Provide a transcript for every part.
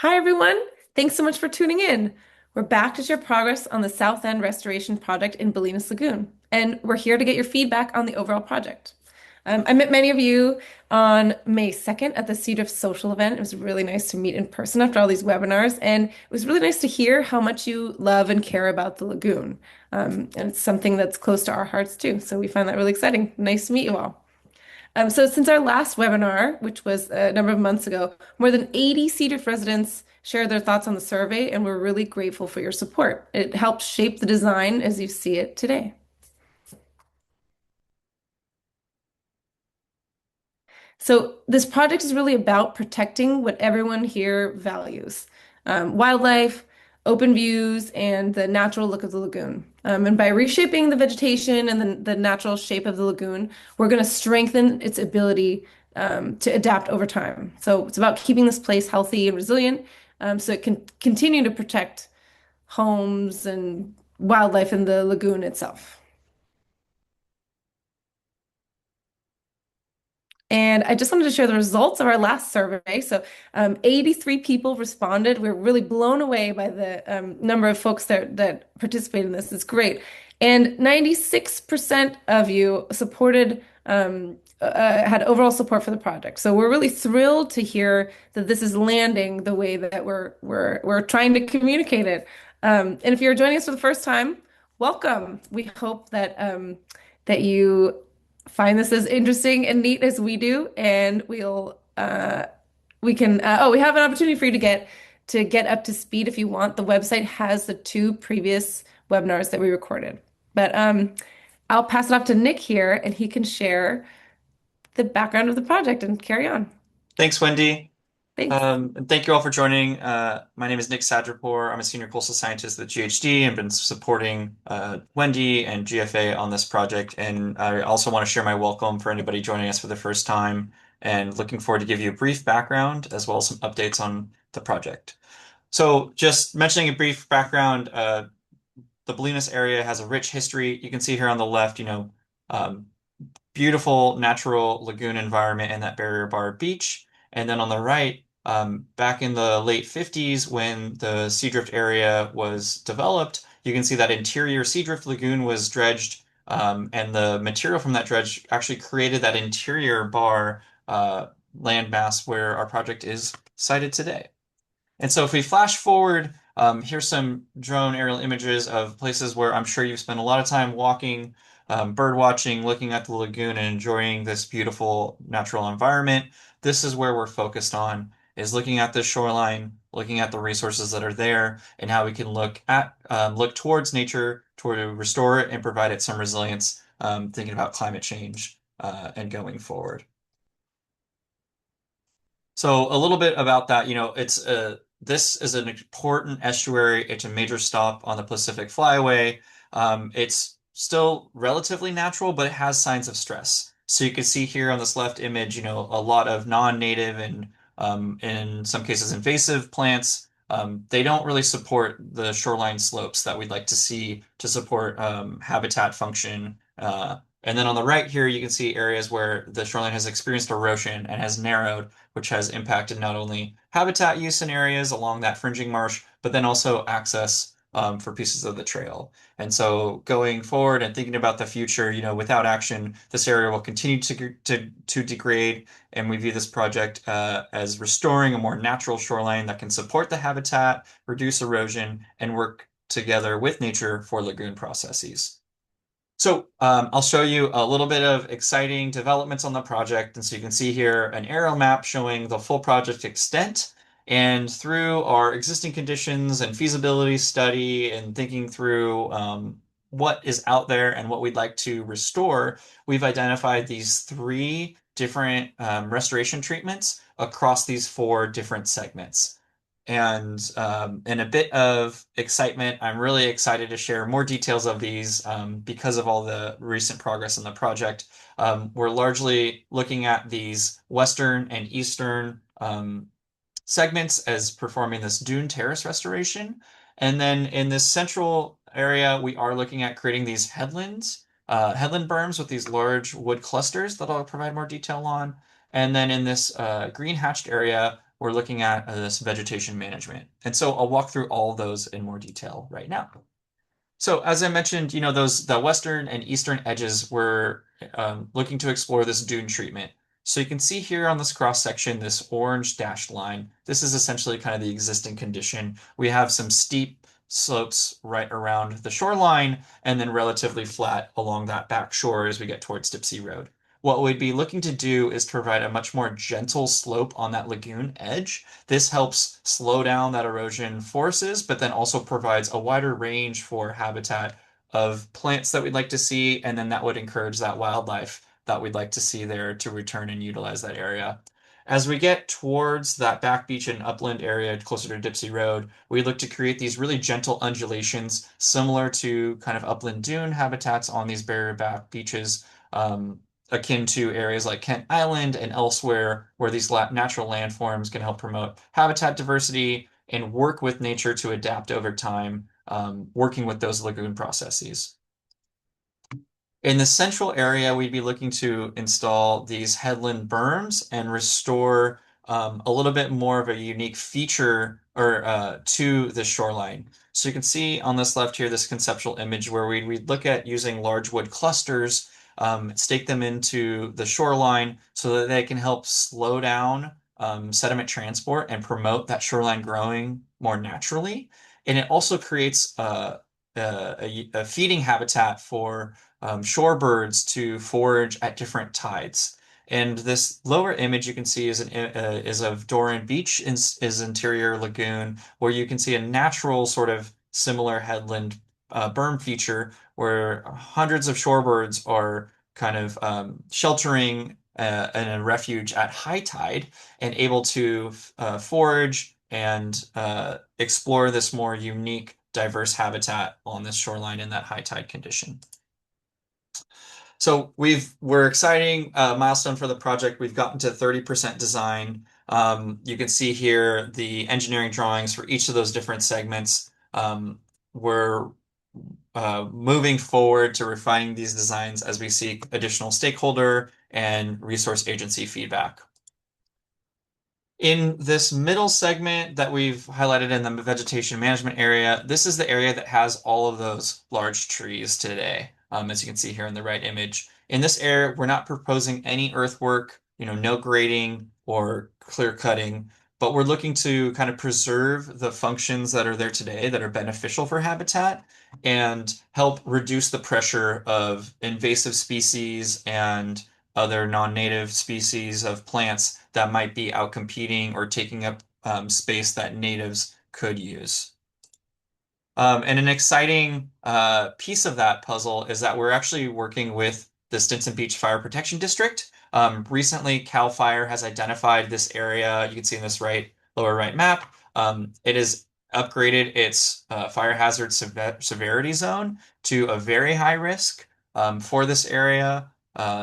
Hi, everyone. Thanks so much for tuning in. We're back to share progress on the South End Restoration Project in Bolinas Lagoon, and we're here to get your feedback on the overall project. I met many of you on May 2nd at the Seadrift social event. It was really nice to meet in person after all these webinars, and it was really nice to hear how much you love and care about the lagoon. And it's something that's close to our hearts too, so we find that really exciting. Nice to meet you all. So since our last webinar, which was a number of months ago, more than 80 Seadrift residents shared their thoughts on the survey, and we're really grateful for your support. It helped shape the design as you see it today. So this project is really about protecting what everyone here values, wildlife, open views, and the natural look of the lagoon. And by reshaping the vegetation and the natural shape of the lagoon, we're going to strengthen its ability to adapt over time. So it's about keeping this place healthy and resilient, so it can continue to protect homes and wildlife in the lagoon itself. And I just wanted to share the results of our last survey. So, 83 people responded. We're really blown away by the number of folks that participated in this. It's great. And 96% of you supported, had overall support for the project. So we're really thrilled to hear that this is landing the way that we're trying to communicate it. And if you're joining us for the first time, welcome. We hope that you find this as interesting and neat as we do, and we have an opportunity for you to get up to speed if you want. The website has the two previous webinars that we recorded. But I'll pass it off to Nick here, and he can share the background of the project and carry on. Thanks, Wendy. Thanks. And thank you all for joining. My name is Nick Seadrift. I'm a senior coastal scientist at GHD and been supporting Wendy and GFA on this project. And I also want to share my welcome for anybody joining us for the first time and looking forward to give you a brief background as well as some updates on the project. So just mentioning a brief background, the Bolinas area has a rich history. You can see here on the left, um, beautiful natural lagoon environment and that barrier bar beach. And then on the right, back in the late 50s when the Seadrift area was developed, you can see that interior Seadrift Lagoon was dredged, and the material from that dredge actually created that interior bar landmass where our project is sited today. And so if we flash forward, here's some drone aerial images of places where I'm sure you've spent a lot of time walking, bird watching, looking at the lagoon and enjoying this beautiful natural environment. This is where we're focused on, is looking at the shoreline, looking at the resources that are there, and how we can look towards nature, toward to restore it and provide it some resilience, thinking about climate change, and going forward. So a little bit about that, this is an important estuary. It's a major stop on the Pacific Flyway. It's still relatively natural, but it has signs of stress. So you can see here on this left image, a lot of non-native and in some cases invasive plants. They don't really support the shoreline slopes that we'd like to see to support habitat function. And then on the right here, you can see areas where the shoreline has experienced erosion and has narrowed, which has impacted not only habitat use in areas along that fringing marsh, but then also access for pieces of the trail. And so going forward and thinking about the future, without action, this area will continue to degrade. And we view this project as restoring a more natural shoreline that can support the habitat, reduce erosion, and work together with nature for lagoon processes. So I'll show you a little bit of exciting developments on the project. And so you can see here an aerial map showing the full project extent. And through our existing conditions and feasibility study and thinking through what is out there and what we'd like to restore, we've identified these three different restoration treatments across these four different segments. And in a bit of excitement, I'm really excited to share more details of these because of all the recent progress in the project. We're largely looking at these western and eastern segments as performing this dune terrace restoration. And then in this central area, we are looking at creating these headland berms with these large wood clusters that I'll provide more detail on. And then in this green hatched area, we're looking at this vegetation management. And so I'll walk through all of those in more detail right now. So as I mentioned, the western and eastern edges were looking to explore this dune treatment. So you can see here on this cross section, this orange dashed line. This is essentially kind of the existing condition. We have some steep slopes right around the shoreline and then relatively flat along that back shore as we get towards Dipsea Road. What we'd be looking to do is to provide a much more gentle slope on that lagoon edge. This helps slow down that erosion forces, but then also provides a wider range for habitat of plants that we'd like to see, and then that would encourage that wildlife that we'd like to see there to return and utilize that area. As we get towards that back beach and upland area closer to Dipsea Road, we look to create these really gentle undulations similar to kind of upland dune habitats on these barrier back beaches. Akin to areas like Kent Island and elsewhere, where these natural landforms can help promote habitat diversity and work with nature to adapt over time, working with those lagoon processes. In the central area, we'd be looking to install these headland berms and restore a little bit more of a unique feature or to the shoreline. So you can see on this left here, this conceptual image where we'd look at using large wood clusters, stake them into the shoreline so that they can help slow down sediment transport and promote that shoreline growing more naturally. And it also creates a feeding habitat for shorebirds to forage at different tides. And this lower image you can see is of Doran Beach is interior lagoon, where you can see a natural sort of similar headland berm feature where hundreds of shorebirds are kind of sheltering in a refuge at high tide and able to forage and explore this more unique, diverse habitat on this shoreline in that high tide condition. So we're exciting milestone for the project. We've gotten to 30% design. You can see here the engineering drawings for each of those different segments. We're moving forward to refining these designs as we seek additional stakeholder and resource agency feedback. In this middle segment that we've highlighted in the vegetation management area, this is the area that has all of those large trees today, as you can see here in the right image. In this area, we're not proposing any earthwork, no grading or clear cutting, but we're looking to kind of preserve the functions that are there today that are beneficial for habitat and help reduce the pressure of invasive species and other non-native species of plants that might be outcompeting or taking up space that natives could use. And an exciting piece of that puzzle is that we're actually working with the Stinson Beach Fire Protection District. Recently, CAL FIRE has identified this area. You can see in this lower right map. It has upgraded its fire hazard severity zone to a very high risk for this area.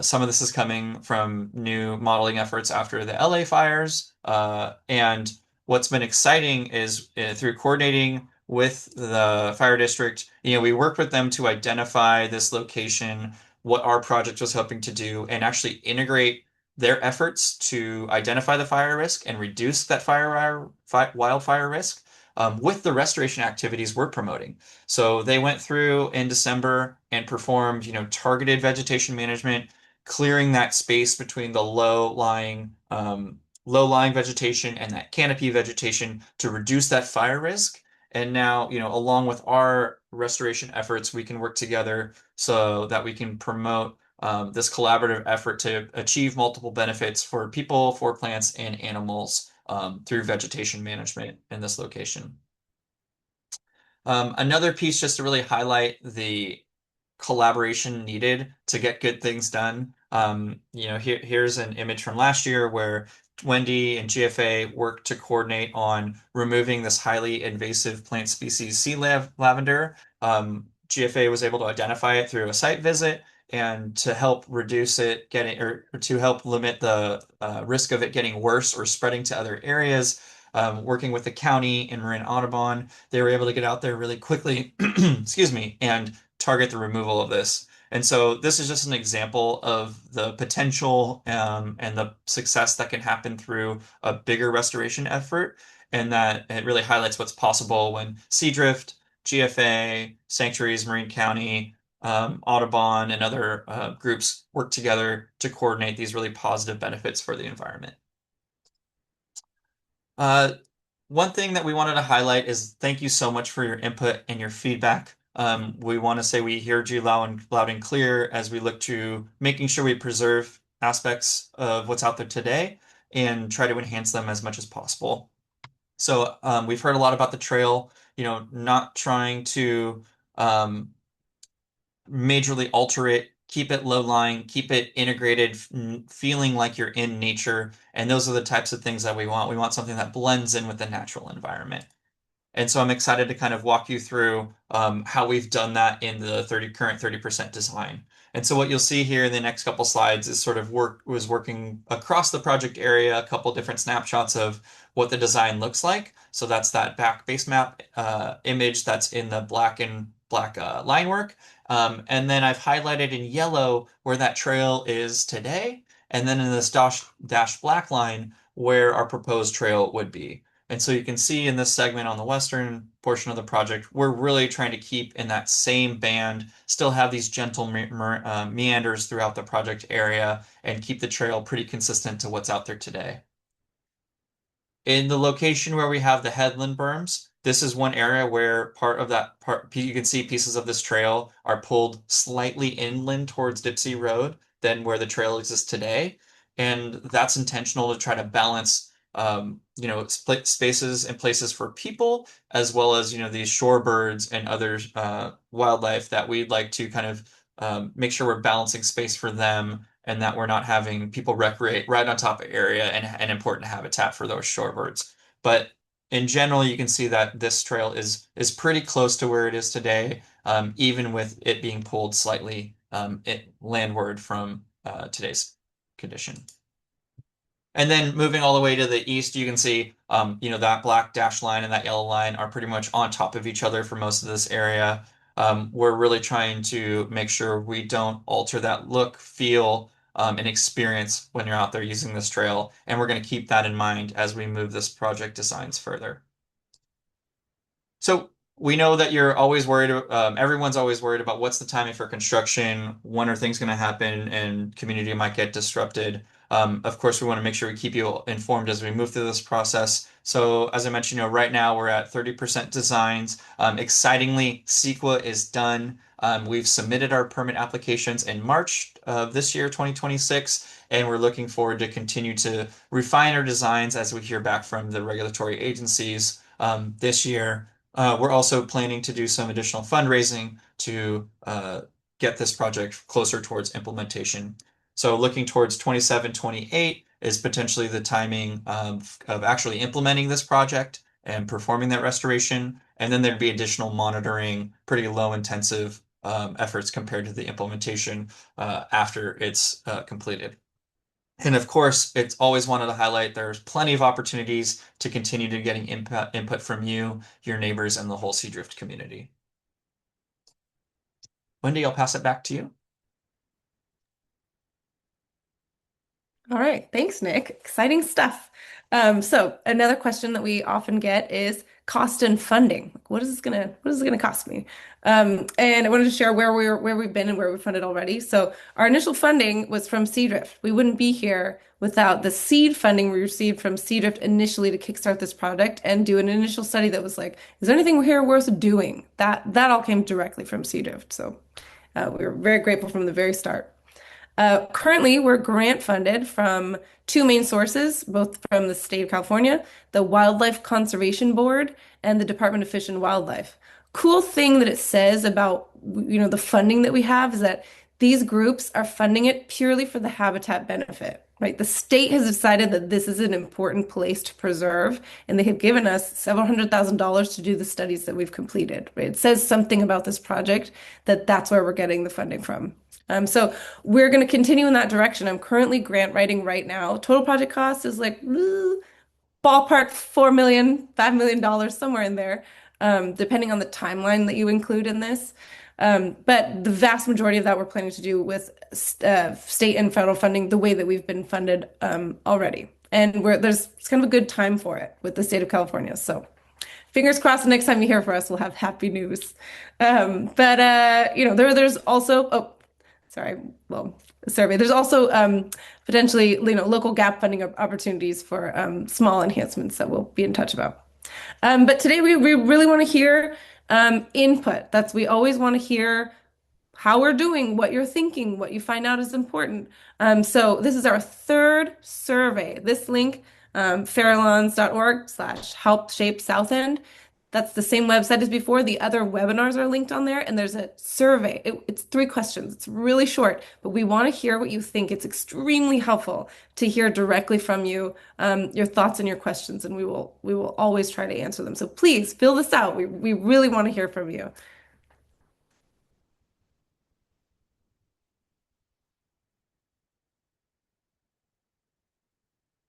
Some of this is coming from new modeling efforts after the LA fires. And what's been exciting is through coordinating with the fire district, we worked with them to identify this location, what our project was hoping to do, and actually integrate their efforts to identify the fire risk and reduce that wildfire risk with the restoration activities we're promoting. So they went through in December and performed, targeted vegetation management, clearing that space between the low-lying vegetation and that canopy vegetation to reduce that fire risk. And now, along with our restoration efforts, we can work together so that we can promote this collaborative effort to achieve multiple benefits for people, for plants, and animals through vegetation management in this location. Another piece just to really highlight the collaboration needed to get good things done. Here's an image from last year where Wendy and GFA worked to coordinate on removing this highly invasive plant species, sea lavender. GFA was able to identify it through a site visit, and to help reduce it or to help limit the risk of it getting worse or spreading to other areas. Working with the county and Marin Audubon, they were able to get out there really quickly, excuse me, and target the removal of this. And so this is just an example of the potential and the success that can happen through a bigger restoration effort, and that it really highlights what's possible when Seadrift, GFA, Sanctuaries, Marine County, Audubon, and other groups work together to coordinate these really positive benefits for the environment. Uh, One thing that we wanted to highlight is thank you so much for your input and your feedback. We want to say we heard you loud and clear as we look to making sure we preserve aspects of what's out there today and try to enhance them as much as possible. So we've heard a lot about the trail, not trying to um, majorly alter it, keep it low lying, keep it integrated, feeling like you're in nature. And those are the types of things that we want. We want something that blends in with the natural environment. And so I'm excited to kind of walk you through how we've done that in the current 30% design. And so what you'll see here in the next couple slides is sort of working across the project area, a couple different snapshots of what the design looks like. So that's that back base map image that's in the black line work. And then I've highlighted in yellow where that trail is today, and then in this dash black line where our proposed trail would be. And so you can see in this segment on the western portion of the project, we're really trying to keep in that same band, still have these gentle meanders throughout the project area, and keep the trail pretty consistent to what's out there today. In the location where we have the headland berms, this is one area where part of that part, you can see pieces of this trail are pulled slightly inland towards Dipsea Road than where the trail exists today. And that's intentional to try to balance, split spaces and places for people, as well as, these shorebirds and other wildlife that we'd like to kind of make sure we're balancing space for them and that we're not having people recreate right on top of area and important habitat for those shorebirds. But in general, you can see that this trail is pretty close to where it is today, even with it being pulled slightly landward from today's condition. And then moving all the way to the east, you can see, that black dash line and that yellow line are pretty much on top of each other for most of this area. We're really trying to make sure we don't alter that look, feel, and experience when you're out there using this trail. And we're going to keep that in mind as we move this project designs further. So we know that you're always worried, everyone's always worried about what's the timing for construction, when are things going to happen, and community might get disrupted. Of course, we want to make sure we keep you informed as we move through this process. So as I mentioned, right now we're at 30% designs. Excitingly, CEQA is done. We've submitted our permit applications in March of this year, 2026, and we're looking forward to continue to refine our designs as we hear back from the regulatory agencies this year. We're also planning to do some additional fundraising to get this project closer towards implementation. So looking towards 27, 28 is potentially the timing of actually implementing this project and performing that restoration. And then there'd be additional monitoring, pretty low intensive efforts compared to the implementation after it's completed. And of course, it's always wanted to highlight there's plenty of opportunities to continue to getting input from you, your neighbors, and the whole Seadrift community. Wendy, I'll pass it back to you. All right, thanks, Nick. Exciting stuff. So another question that we often get is cost and funding. What is this gonna cost me? And I wanted to share where we've been and where we've funded already. So our initial funding was from Seadrift. We wouldn't be here without the seed funding we received from Seadrift initially to kickstart this project and do an initial study that was like, is there anything here worth doing? That all came directly from Seadrift. So we were very grateful from the very start. Currently, we're grant funded from two main sources, both from the state of California, the Wildlife Conservation Board, and the Department of Fish and Wildlife. Cool thing that it says about, the funding that we have is that these groups are funding it purely for the habitat benefit, right? The state has decided that this is an important place to preserve, and they have given us several $100,000 to do the studies that we've completed, right? It says something about this project that that's where we're getting the funding from. So we're going to continue in that direction. I'm currently grant writing right now. Total project cost is like ballpark 4 million, $5 million, somewhere in there, depending on the timeline that you include in this. But the vast majority of that we're planning to do with state and federal funding the way that we've been funded already. And there's it's kind of a good time for it with the state of California. So fingers crossed the next time you hear from us, we'll have happy news. There's also, oh, sorry, well, survey. There's also potentially, local gap funding opportunities for small enhancements that we'll be in touch about. But today we really want to hear input. We always want to hear how we're doing, what you're thinking, what you find out is important. So this is our third survey. This link, fairlawns.org/help shape South End. That's the same website as before. The other webinars are linked on there, and there's a survey. It's 3 questions. It's really short, but we want to hear what you think. It's extremely helpful to hear directly from you, your thoughts and your questions, and we will always try to answer them. So please fill this out. We really want to hear from you.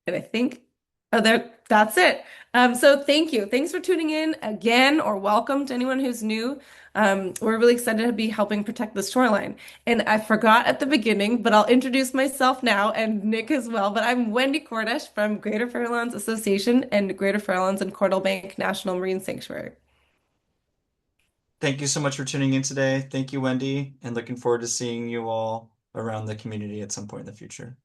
And I think, oh, that's it. So thank you. Thanks for tuning in again, or welcome to anyone who's new. We're really excited to be helping protect the shoreline. And I forgot at the beginning, but I'll introduce myself now and Nick as well. But I'm Wendy Cordish from Greater Fairlawns Association and Greater Fairlawns and Cordell Bank National Marine Sanctuary. Thank you so much for tuning in today. Thank you, Wendy, and looking forward to seeing you all around the community at some point in the future.